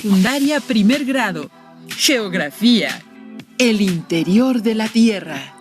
Secundaria primer grado. Geografía. El interior de la Tierra.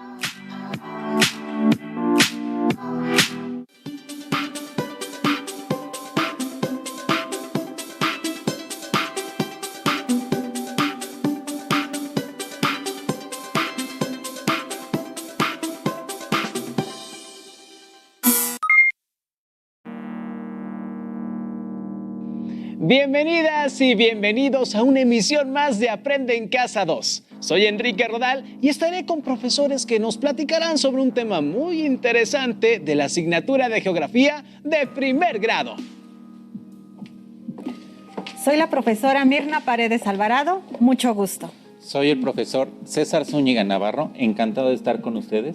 Bienvenidas y bienvenidos a una emisión más de Aprende en Casa 2. Soy Enrique Rodal y estaré con profesores que nos platicarán sobre un tema muy interesante de la asignatura de Geografía de primer grado. Soy la profesora Mirna Paredes Alvarado, mucho gusto. Soy el profesor César Zúñiga Navarro, encantado de estar con ustedes.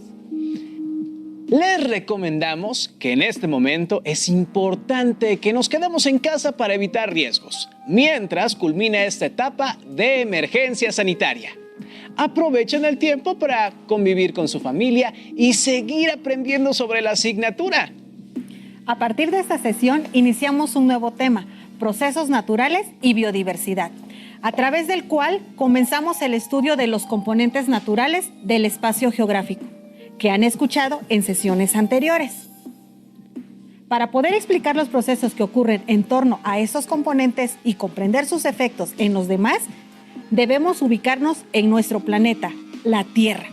Les recomendamos que en este momento es importante que nos quedemos en casa para evitar riesgos, mientras culmina esta etapa de emergencia sanitaria. Aprovechen el tiempo para convivir con su familia y seguir aprendiendo sobre la asignatura. A partir de esta sesión iniciamos un nuevo tema, procesos naturales y biodiversidad, a través del cual comenzamos el estudio de los componentes naturales del espacio geográfico, que han escuchado en sesiones anteriores. Para poder explicar los procesos que ocurren en torno a esos componentes y comprender sus efectos en los demás, debemos ubicarnos en nuestro planeta, la Tierra.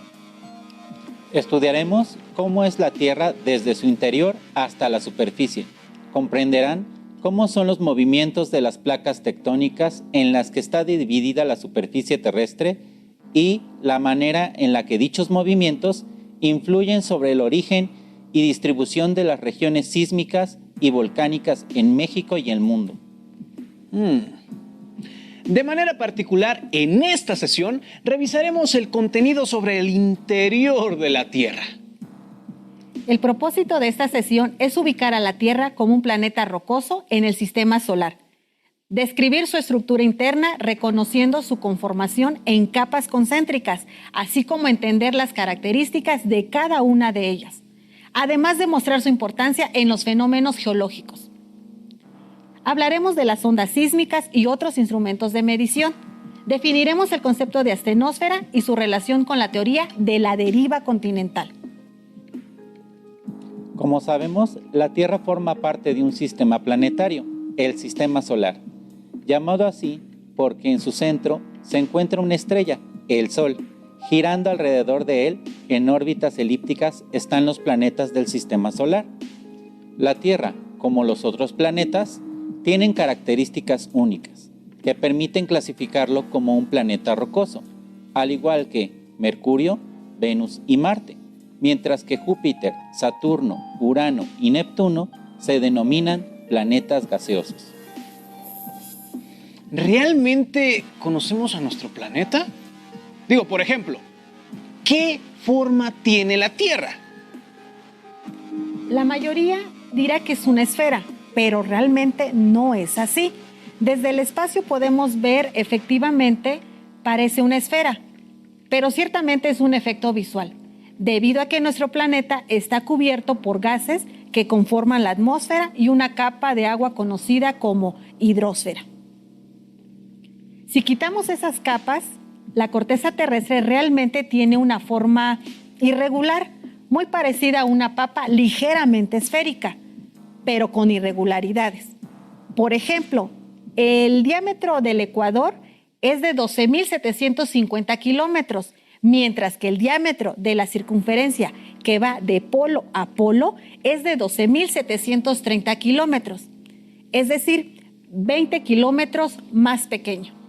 Estudiaremos cómo es la Tierra desde su interior hasta la superficie. Comprenderán cómo son los movimientos de las placas tectónicas en las que está dividida la superficie terrestre y la manera en la que dichos movimientos influyen sobre el origen y distribución de las regiones sísmicas y volcánicas en México y el mundo. De manera particular, en esta sesión revisaremos el contenido sobre el interior de la Tierra. El propósito de esta sesión es ubicar a la Tierra como un planeta rocoso en el sistema solar, describir su estructura interna reconociendo su conformación en capas concéntricas, así como entender las características de cada una de ellas, además de mostrar su importancia en los fenómenos geológicos. Hablaremos de las ondas sísmicas y otros instrumentos de medición. Definiremos el concepto de astenósfera y su relación con la teoría de la deriva continental. Como sabemos, la Tierra forma parte de un sistema planetario, el Sistema Solar, llamado así porque en su centro se encuentra una estrella, el Sol. Girando alrededor de él, en órbitas elípticas, están los planetas del Sistema Solar. La Tierra, como los otros planetas, tienen características únicas que permiten clasificarlo como un planeta rocoso, al igual que Mercurio, Venus y Marte, mientras que Júpiter, Saturno, Urano y Neptuno se denominan planetas gaseosos. ¿Realmente conocemos a nuestro planeta? Digo, por ejemplo, ¿qué forma tiene la Tierra? La mayoría dirá que es una esfera, pero realmente no es así. Desde el espacio podemos ver efectivamente parece una esfera, pero ciertamente es un efecto visual, debido a que nuestro planeta está cubierto por gases que conforman la atmósfera y una capa de agua conocida como hidrosfera. Si quitamos esas capas, la corteza terrestre realmente tiene una forma irregular, muy parecida a una papa ligeramente esférica, pero con irregularidades. Por ejemplo, el diámetro del ecuador es de 12.750 kilómetros, mientras que el diámetro de la circunferencia que va de polo a polo es de 12.730 kilómetros, es decir, 20 kilómetros más pequeño.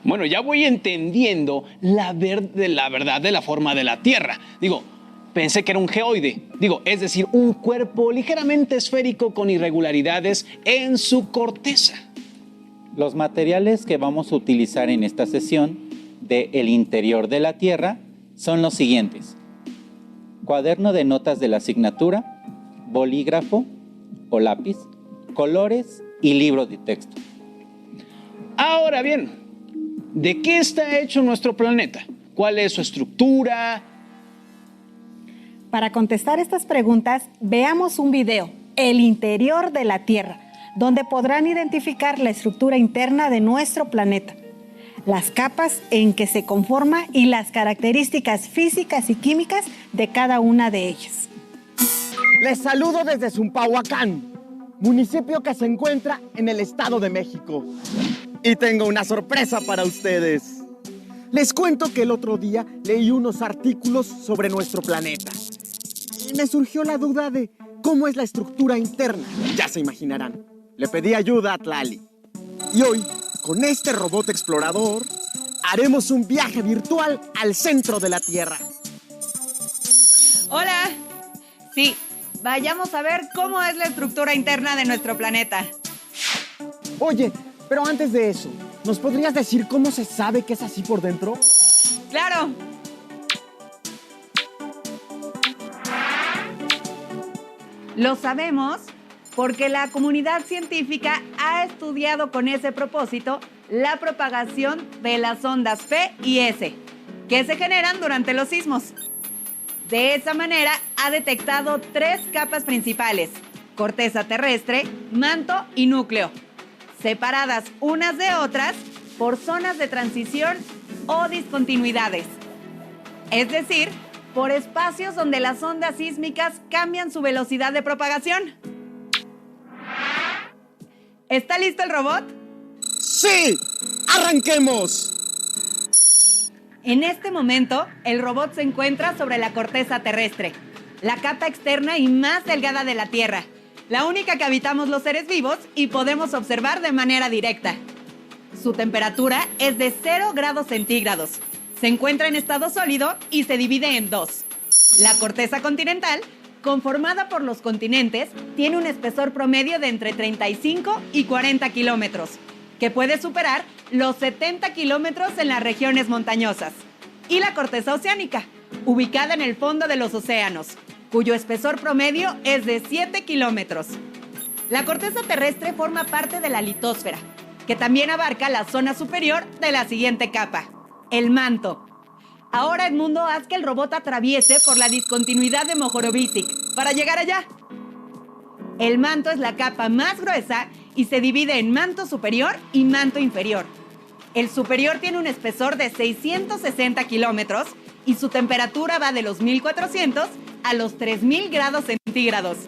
Bueno, ya voy entendiendo la verdad de la forma de la Tierra. Pensé que era un geoide, es decir, un cuerpo ligeramente esférico con irregularidades en su corteza. Los materiales que vamos a utilizar en esta sesión de El interior de la Tierra son los siguientes: cuaderno de notas de la asignatura, bolígrafo o lápiz, colores y libro de texto. Ahora bien, ¿de qué está hecho nuestro planeta? ¿Cuál es su estructura? Para contestar estas preguntas, veamos un video, El interior de la Tierra, donde podrán identificar la estructura interna de nuestro planeta, las capas en que se conforma y las características físicas y químicas de cada una de ellas. Les saludo desde Zumpahuacán, municipio que se encuentra en el Estado de México. Y tengo una sorpresa para ustedes. Les cuento que el otro día leí unos artículos sobre nuestro planeta. Y me surgió la duda de cómo es la estructura interna. Ya se imaginarán. Le pedí ayuda a Tlali. Y hoy, con este robot explorador, haremos un viaje virtual al centro de la Tierra. ¡Hola! Sí, vayamos a ver cómo es la estructura interna de nuestro planeta. Oye, pero antes de eso, ¿nos podrías decir cómo se sabe que es así por dentro? ¡Claro! Lo sabemos porque la comunidad científica ha estudiado con ese propósito la propagación de las ondas P y S, que se generan durante los sismos. De esa manera ha detectado 3 capas principales: corteza terrestre, manto y núcleo, separadas unas de otras por zonas de transición o discontinuidades. Es decir, por espacios donde las ondas sísmicas cambian su velocidad de propagación. ¿Está listo el robot? ¡Sí! ¡Arranquemos! En este momento, el robot se encuentra sobre la corteza terrestre, la capa externa y más delgada de la Tierra, la única que habitamos los seres vivos y podemos observar de manera directa. Su temperatura es de 0 grados centígrados. Se encuentra en estado sólido y se divide en 2. La corteza continental, conformada por los continentes, tiene un espesor promedio de entre 35 y 40 kilómetros, que puede superar los 70 kilómetros en las regiones montañosas. Y la corteza oceánica, ubicada en el fondo de los océanos, cuyo espesor promedio es de 7 kilómetros. La corteza terrestre forma parte de la litosfera, que también abarca la zona superior de la siguiente capa, el manto. Ahora, Edmundo, haz que el robot atraviese por la discontinuidad de Mohorovičić para llegar allá. El manto es la capa más gruesa y se divide en manto superior y manto inferior. El superior tiene un espesor de 660 kilómetros y su temperatura va de los 1400 a los 3000 grados centígrados.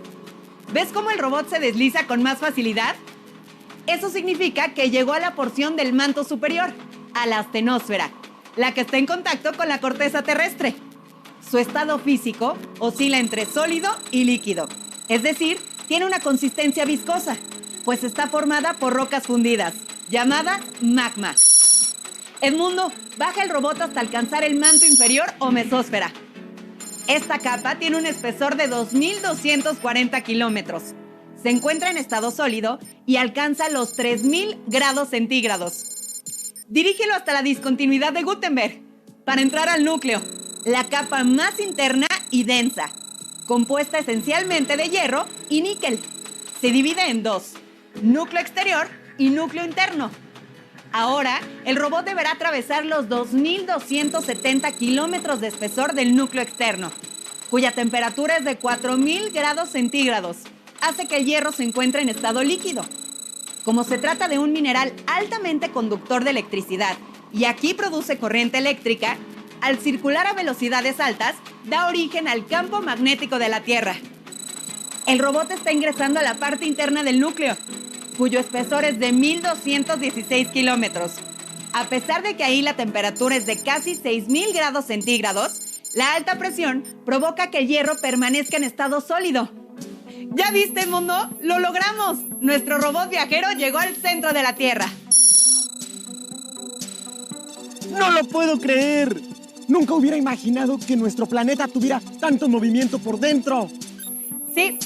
¿Ves cómo el robot se desliza con más facilidad? Eso significa que llegó a la porción del manto superior, a la astenosfera, la que está en contacto con la corteza terrestre. Su estado físico oscila entre sólido y líquido, es decir, tiene una consistencia viscosa, pues está formada por rocas fundidas, llamadas magma. Edmundo, baja el robot hasta alcanzar el manto inferior o mesósfera. Esta capa tiene un espesor de 2.240 kilómetros. Se encuentra en estado sólido y alcanza los 3.000 grados centígrados. Dirígelo hasta la discontinuidad de Gutenberg para entrar al núcleo, la capa más interna y densa, compuesta esencialmente de hierro y níquel. Se divide en 2, núcleo exterior y núcleo interno. Ahora, el robot deberá atravesar los 2.270 kilómetros de espesor del núcleo externo, cuya temperatura es de 4.000 grados centígrados. Hace que el hierro se encuentre en estado líquido. Como se trata de un mineral altamente conductor de electricidad y aquí produce corriente eléctrica, al circular a velocidades altas, da origen al campo magnético de la Tierra. El robot está ingresando a la parte interna del núcleo, cuyo espesor es de 1.216 kilómetros. A pesar de que ahí la temperatura es de casi 6.000 grados centígrados, la alta presión provoca que el hierro permanezca en estado sólido. ¿Ya viste, mundo? ¡Lo logramos! Nuestro robot viajero llegó al centro de la Tierra. ¡No lo puedo creer! Nunca hubiera imaginado que nuestro planeta tuviera tanto movimiento por dentro. Sí,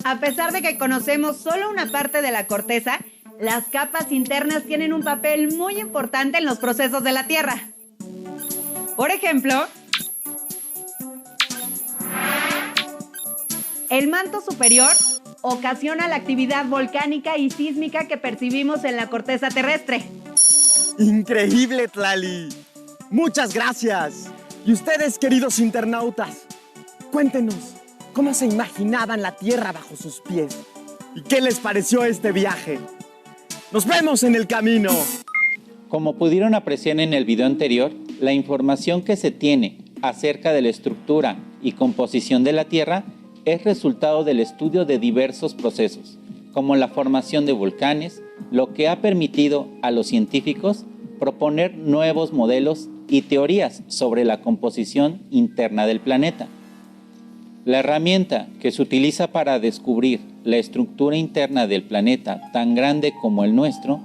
a pesar de que conocemos solo una parte de la corteza, las capas internas tienen un papel muy importante en los procesos de la Tierra. Por ejemplo, el manto superior ocasiona la actividad volcánica y sísmica que percibimos en la corteza terrestre. ¡Increíble, Tlali! ¡Muchas gracias! Y ustedes, queridos internautas, cuéntenos cómo se imaginaban la Tierra bajo sus pies ¿Y qué les pareció este viaje? ¡Nos vemos en el camino! Como pudieron apreciar en el video anterior, la información que se tiene acerca de la estructura y composición de la Tierra es resultado del estudio de diversos procesos, como la formación de volcanes, lo que ha permitido a los científicos proponer nuevos modelos y teorías sobre la composición interna del planeta. La herramienta que se utiliza para descubrir la estructura interna del planeta tan grande como el nuestro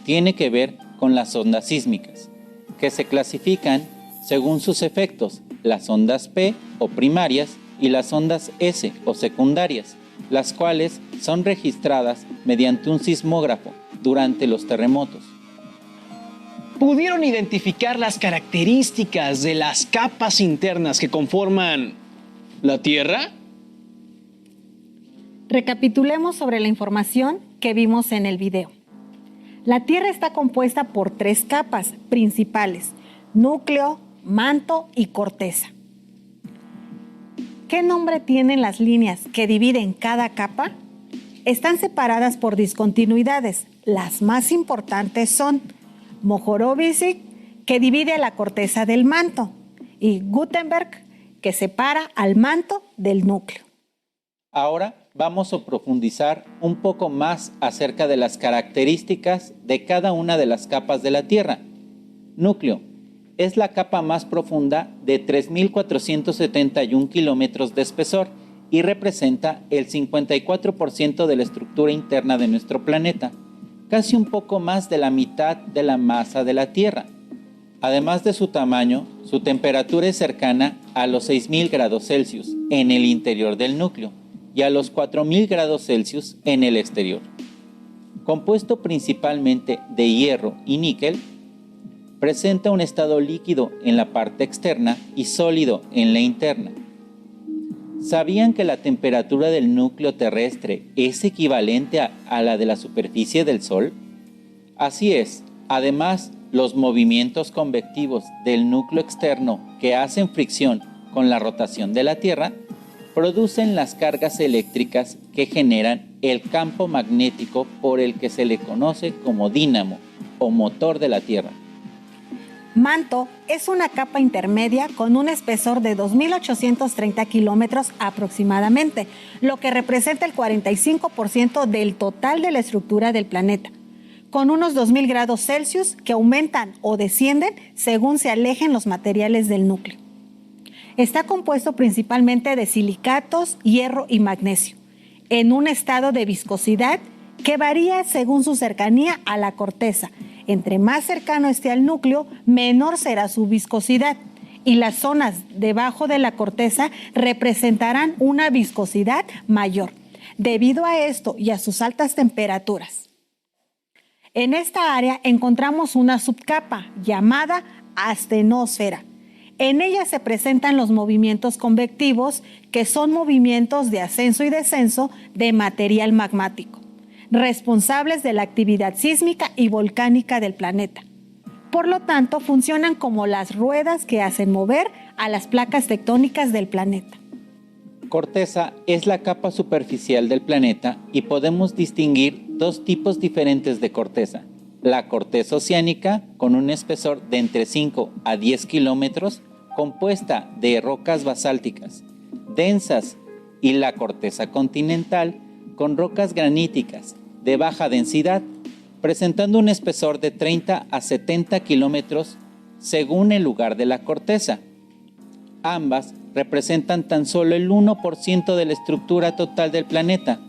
tiene que ver con las ondas sísmicas, que se clasifican según sus efectos, las ondas P o primarias y las ondas S o secundarias, las cuales son registradas mediante un sismógrafo durante los terremotos. ¿Pudieron identificar las características de las capas internas que conforman la Tierra? Recapitulemos sobre la información que vimos en el video. La Tierra está compuesta por 3 capas principales: núcleo, manto y corteza. ¿Qué nombre tienen las líneas que dividen cada capa? Están separadas por discontinuidades. Las más importantes son Mohorovičić, que divide la corteza del manto, y Gutenberg, que separa al manto del núcleo. Ahora vamos a profundizar un poco más acerca de las características de cada una de las capas de la Tierra. Núcleo es la capa más profunda de 3.471 kilómetros de espesor y representa el 54% de la estructura interna de nuestro planeta, casi un poco más de la mitad de la masa de la Tierra. Además de su tamaño, su temperatura es cercana a los 6.000 grados Celsius en el interior del núcleo y a los 4.000 grados Celsius en el exterior. Compuesto principalmente de hierro y níquel, presenta un estado líquido en la parte externa y sólido en la interna. ¿Sabían que la temperatura del núcleo terrestre es equivalente a la de la superficie del Sol? Así es. Además, los movimientos convectivos del núcleo externo que hacen fricción con la rotación de la Tierra producen las cargas eléctricas que generan el campo magnético por el que se le conoce como dínamo o motor de la Tierra. Manto es una capa intermedia con un espesor de 2.830 kilómetros aproximadamente, lo que representa el 45% del total de la estructura del planeta, con unos 2.000 grados Celsius que aumentan o descienden según se alejen los materiales del núcleo. Está compuesto principalmente de silicatos, hierro y magnesio, en un estado de viscosidad que varía según su cercanía a la corteza. Entre más cercano esté al núcleo, menor será su viscosidad, y las zonas debajo de la corteza representarán una viscosidad mayor, debido a esto y a sus altas temperaturas. En esta área encontramos una subcapa llamada astenosfera. En ella se presentan los movimientos convectivos, que son movimientos de ascenso y descenso de material magmático, responsables de la actividad sísmica y volcánica del planeta. Por lo tanto, funcionan como las ruedas que hacen mover a las placas tectónicas del planeta. Corteza es la capa superficial del planeta y podemos distinguir 2 tipos diferentes de corteza. La corteza oceánica, con un espesor de entre 5 a 10 kilómetros, compuesta de rocas basálticas densas, y la corteza continental, con rocas graníticas de baja densidad, presentando un espesor de 30 a 70 kilómetros según el lugar de la corteza. Ambas representan tan solo el 1% de la estructura total del planeta,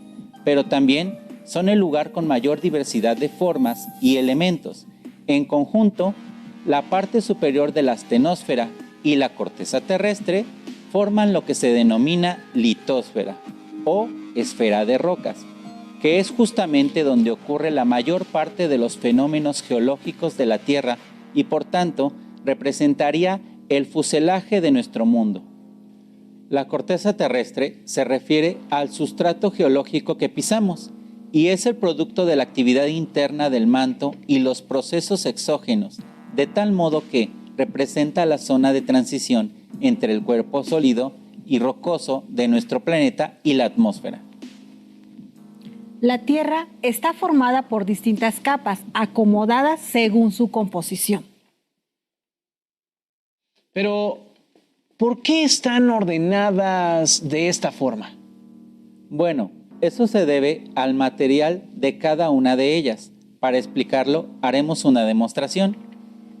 pero también son el lugar con mayor diversidad de formas y elementos. En conjunto, la parte superior de la astenosfera y la corteza terrestre forman lo que se denomina litosfera o esfera de rocas, que es justamente donde ocurre la mayor parte de los fenómenos geológicos de la Tierra y por tanto representaría el fuselaje de nuestro mundo. La corteza terrestre se refiere al sustrato geológico que pisamos y es el producto de la actividad interna del manto y los procesos exógenos, de tal modo que representa la zona de transición entre el cuerpo sólido y rocoso de nuestro planeta y la atmósfera. La Tierra está formada por distintas capas, acomodadas según su composición. Pero, ¿por qué están ordenadas de esta forma? Bueno, eso se debe al material de cada una de ellas. Para explicarlo, haremos una demostración.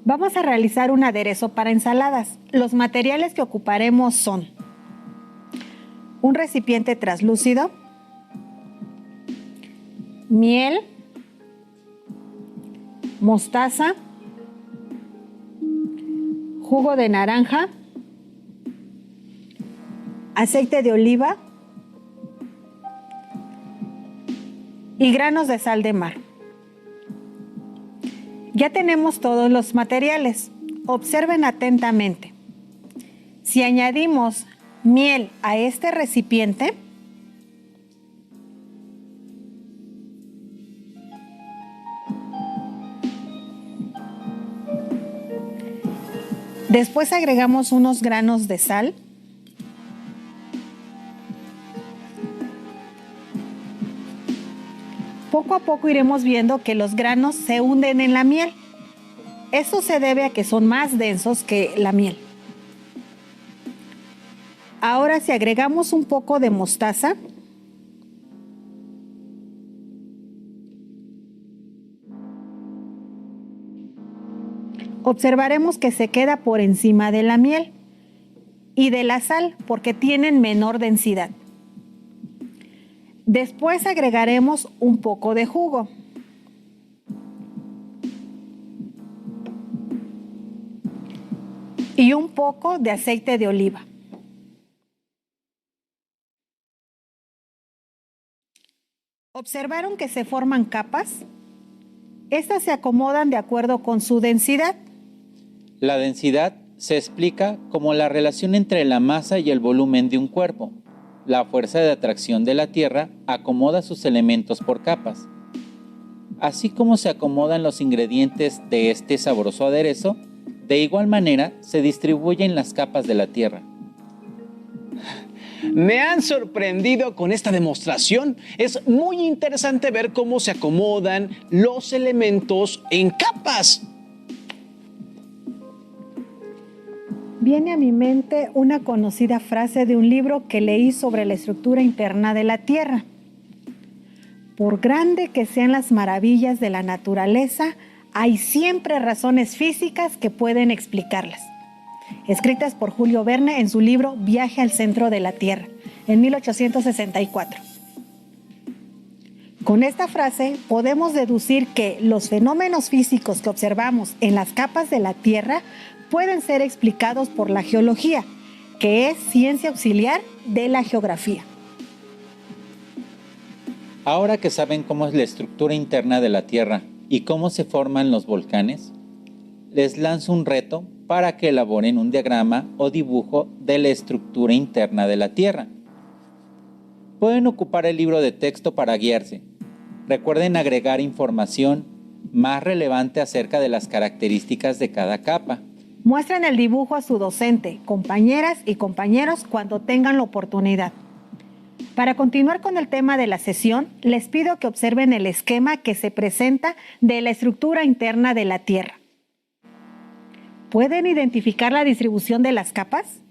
Vamos a realizar un aderezo para ensaladas. Los materiales que ocuparemos son un recipiente translúcido, miel, mostaza, jugo de naranja, aceite de oliva y granos de sal de mar. Ya tenemos todos los materiales. Observen atentamente. Si añadimos miel a este recipiente, después agregamos unos granos de sal, poco a poco iremos viendo que los granos se hunden en la miel. Esto se debe a que son más densos que la miel. Ahora, si agregamos un poco de mostaza, observaremos que se queda por encima de la miel y de la sal porque tienen menor densidad. Después agregaremos un poco de jugo. Y un poco de aceite de oliva. ¿Observaron que se forman capas? Estas se acomodan de acuerdo con su densidad. La densidad se explica como la relación entre la masa y el volumen de un cuerpo. La fuerza de atracción de la Tierra acomoda sus elementos por capas. Así como se acomodan los ingredientes de este sabroso aderezo, de igual manera se distribuyen las capas de la Tierra. Me han sorprendido con esta demostración. Es muy interesante ver cómo se acomodan los elementos en capas. Viene a mi mente una conocida frase de un libro que leí sobre la estructura interna de la Tierra. Por grande que sean las maravillas de la naturaleza, hay siempre razones físicas que pueden explicarlas. Escritas por Julio Verne en su libro Viaje al centro de la Tierra, en 1864. Con esta frase podemos deducir que los fenómenos físicos que observamos en las capas de la Tierra pueden ser explicados por la geología, que es ciencia auxiliar de la geografía. Ahora que saben cómo es la estructura interna de la Tierra y cómo se forman los volcanes, les lanzo un reto para que elaboren un diagrama o dibujo de la estructura interna de la Tierra. Pueden ocupar el libro de texto para guiarse. Recuerden agregar información más relevante acerca de las características de cada capa. Muestren el dibujo a su docente, compañeras y compañeros cuando tengan la oportunidad. Para continuar con el tema de la sesión, les pido que observen el esquema que se presenta de la estructura interna de la Tierra. ¿Pueden identificar la distribución de las capas?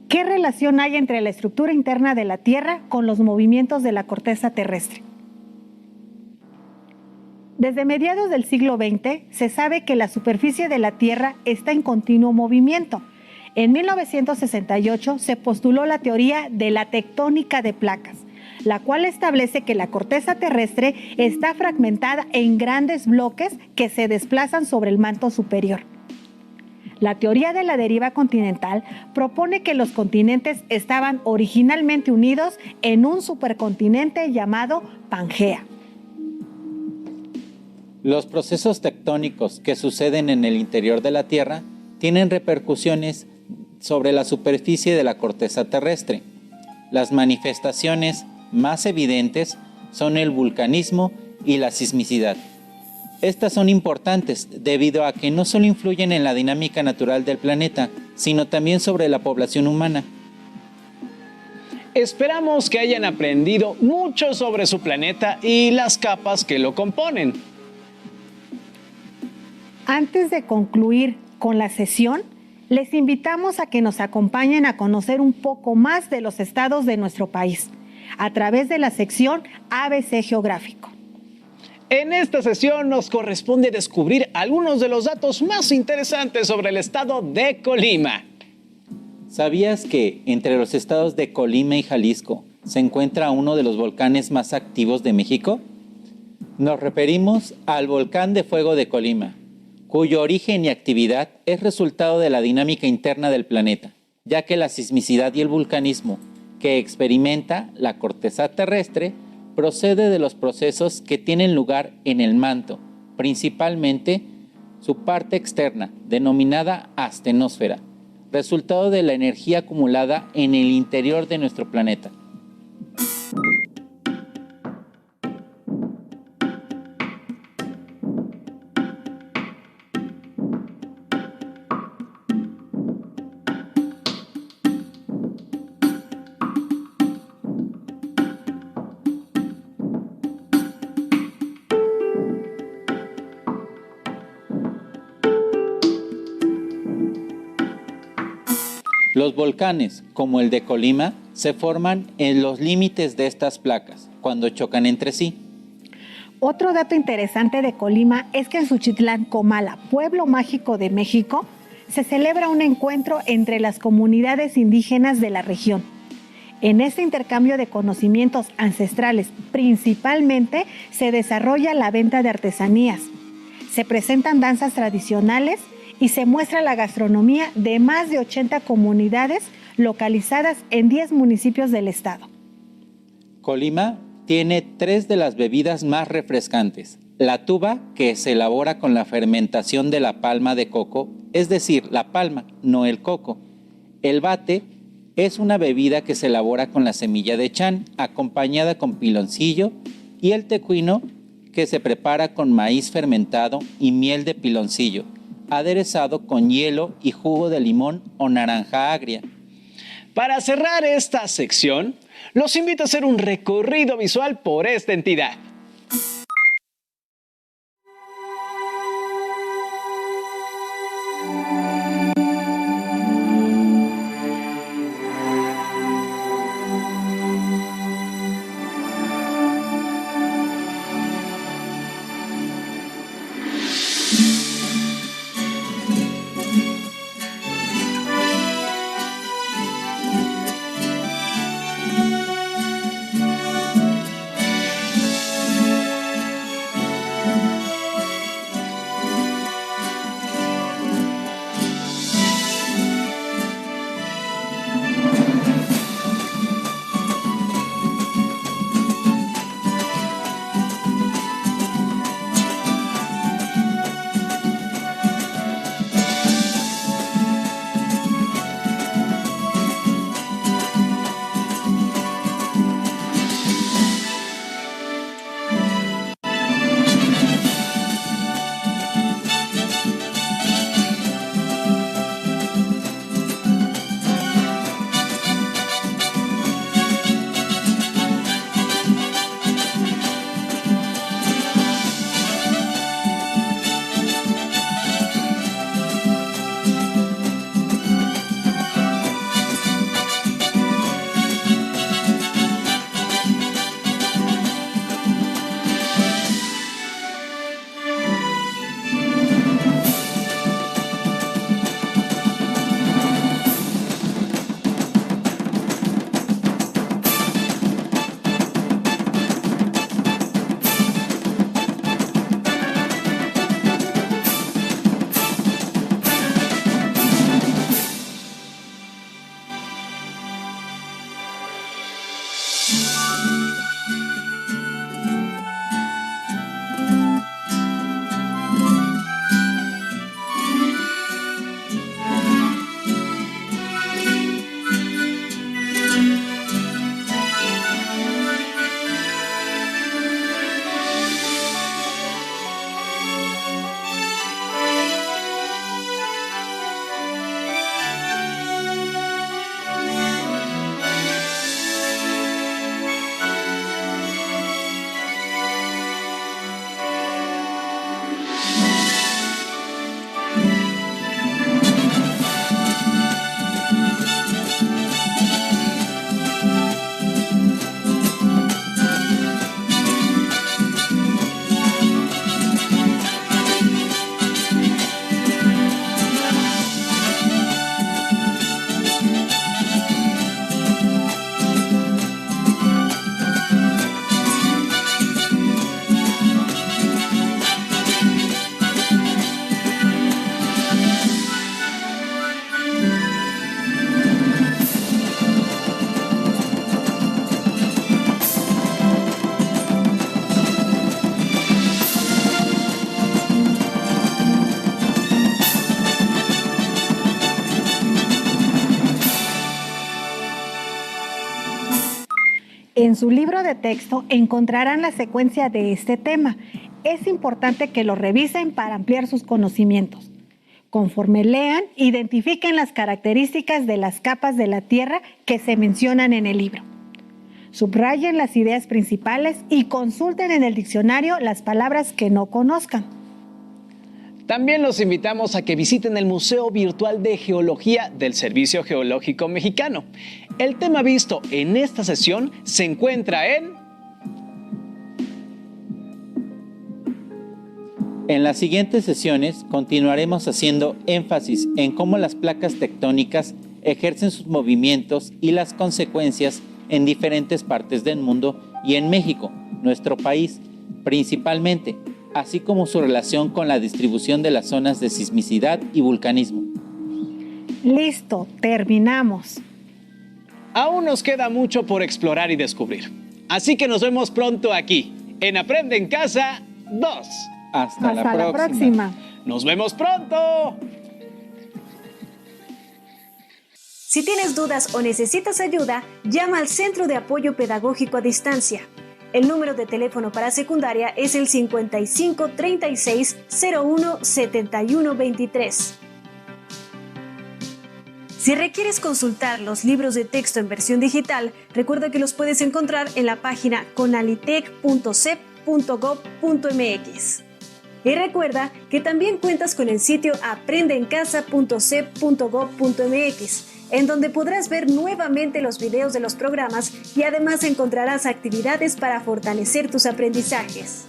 ¿Qué relación hay entre la estructura interna de la Tierra con los movimientos de la corteza terrestre? Desde mediados del siglo XX se sabe que la superficie de la Tierra está en continuo movimiento. En 1968 se postuló la teoría de la tectónica de placas, la cual establece que la corteza terrestre está fragmentada en grandes bloques que se desplazan sobre el manto superior. La teoría de la deriva continental propone que los continentes estaban originalmente unidos en un supercontinente llamado Pangea. Los procesos tectónicos que suceden en el interior de la Tierra tienen repercusiones sobre la superficie de la corteza terrestre. Las manifestaciones más evidentes son el vulcanismo y la sismicidad. Estas son importantes debido a que no solo influyen en la dinámica natural del planeta, sino también sobre la población humana. Esperamos que hayan aprendido mucho sobre su planeta y las capas que lo componen. Antes de concluir con la sesión, les invitamos a que nos acompañen a conocer un poco más de los estados de nuestro país a través de la sección ABC Geográfico. En esta sesión nos corresponde descubrir algunos de los datos más interesantes sobre el estado de Colima. ¿Sabías que entre los estados de Colima y Jalisco se encuentra uno de los volcanes más activos de México? Nos referimos al volcán de fuego de Colima, cuyo origen y actividad es resultado de la dinámica interna del planeta, ya que la sismicidad y el vulcanismo que experimenta la corteza terrestre procede de los procesos que tienen lugar en el manto, principalmente su parte externa, denominada astenosfera, resultado de la energía acumulada en el interior de nuestro planeta. Los volcanes, como el de Colima, se forman en los límites de estas placas, cuando chocan entre sí. Otro dato interesante de Colima es que en Suchitlán, Comala, pueblo mágico de México, se celebra un encuentro entre las comunidades indígenas de la región. En este intercambio de conocimientos ancestrales, principalmente, se desarrolla la venta de artesanías. Se presentan danzas tradicionales y se muestra la gastronomía de más de 80 comunidades localizadas en 10 municipios del estado. Colima tiene 3 de las bebidas más refrescantes. La tuba, que se elabora con la fermentación de la palma de coco, es decir, la palma, no el coco. El bate es una bebida que se elabora con la semilla de chan, acompañada con piloncillo, y el tecuino, que se prepara con maíz fermentado y miel de piloncillo, aderezado con hielo y jugo de limón o naranja agria. Para cerrar esta sección, los invito a hacer un recorrido visual por esta entidad. En su libro de texto encontrarán la secuencia de este tema. Es importante que lo revisen para ampliar sus conocimientos. Conforme lean, identifiquen las características de las capas de la Tierra que se mencionan en el libro. Subrayen las ideas principales y consulten en el diccionario las palabras que no conozcan. También los invitamos a que visiten el Museo Virtual de Geología del Servicio Geológico Mexicano. El tema visto en esta sesión se encuentra En las siguientes sesiones continuaremos haciendo énfasis en cómo las placas tectónicas ejercen sus movimientos y las consecuencias en diferentes partes del mundo y en México, nuestro país, principalmente, así como su relación con la distribución de las zonas de sismicidad y vulcanismo. Listo, terminamos. Aún nos queda mucho por explorar y descubrir. Así que nos vemos pronto aquí, en Aprende en Casa 2. Hasta la próxima. ¡Nos vemos pronto! Si tienes dudas o necesitas ayuda, llama al Centro de Apoyo Pedagógico a Distancia. El número de teléfono para secundaria es el 55 36 01 71 23. Si requieres consultar los libros de texto en versión digital, recuerda que los puedes encontrar en la página conalitec.cep.gov.mx. Y recuerda que también cuentas con el sitio aprendeencasa.cep.gov.mx, en donde podrás ver nuevamente los videos de los programas y además encontrarás actividades para fortalecer tus aprendizajes.